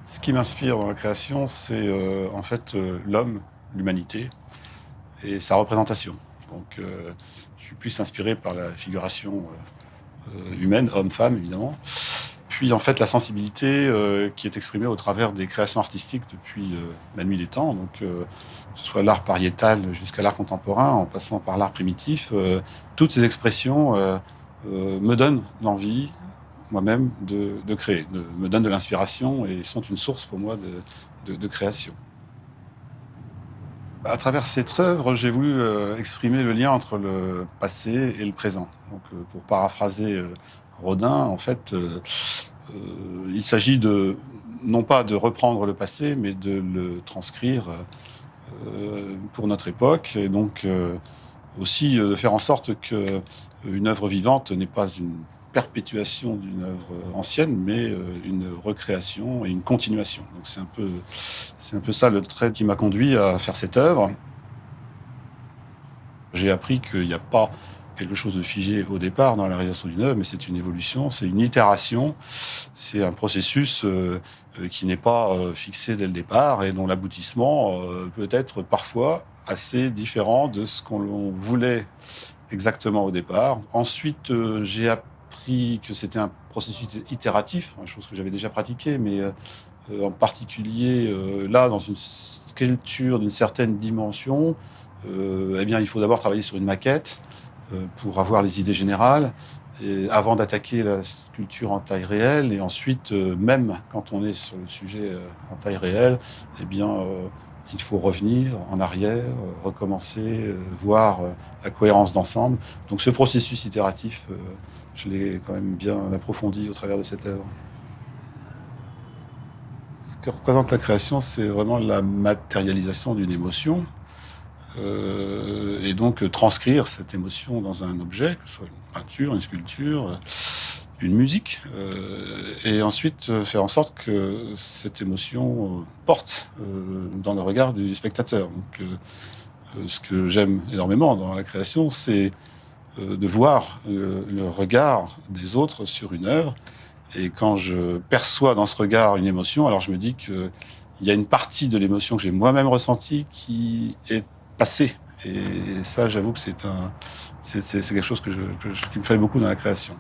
Ce qui m'inspire dans la création, c'est en fait l'homme, l'humanité et sa représentation. Donc, je suis plus inspiré par la figuration humaine, homme-femme évidemment. Puis en fait la sensibilité qui est exprimée au travers des créations artistiques depuis la nuit des temps. Donc, que ce soit l'art pariétal jusqu'à l'art contemporain, en passant par l'art primitif, toutes ces expressions me donnent l'envie moi-même de créer, me donnent de l'inspiration et sont une source pour moi de création. À travers cette œuvre, j'ai voulu exprimer le lien entre le passé et le présent. Donc, pour paraphraser Rodin, en fait, il s'agit non pas de reprendre le passé, mais de le transcrire pour notre époque, et donc aussi de faire en sorte qu'une œuvre vivante n'est pas une perpétuation d'une œuvre ancienne, mais une recréation et une continuation. Donc c'est un peu ça le trait qui m'a conduit à faire cette œuvre. J'ai appris qu'il n'y a pas quelque chose de figé au départ dans la réalisation d'une œuvre, mais c'est une évolution, c'est une itération, c'est un processus qui n'est pas fixé dès le départ et dont l'aboutissement peut être parfois assez différent de ce qu'on voulait exactement au départ. Ensuite, j'ai appris que c'était un processus itératif, une chose que j'avais déjà pratiquée, mais en particulier là, dans une sculpture d'une certaine dimension, eh bien, il faut d'abord travailler sur une maquette pour avoir les idées générales, et avant d'attaquer la sculpture en taille réelle. Et ensuite, même quand on est sur le sujet en taille réelle, eh bien, il faut revenir en arrière, recommencer, voir la cohérence d'ensemble. Donc ce processus itératif, je l'ai quand même bien approfondi au travers de cette œuvre. Ce que représente la création, c'est vraiment la matérialisation d'une émotion. Et donc transcrire cette émotion dans un objet, que ce soit une peinture, une sculpture, une musique, et ensuite faire en sorte que cette émotion porte dans le regard du spectateur. Donc, ce que j'aime énormément dans la création, c'est de voir le regard des autres sur une œuvre. Et quand je perçois dans ce regard une émotion, alors je me dis qu'il y a une partie de l'émotion que j'ai moi-même ressentie qui est passée. Et ça, j'avoue que c'est quelque chose qui me fait beaucoup dans la création.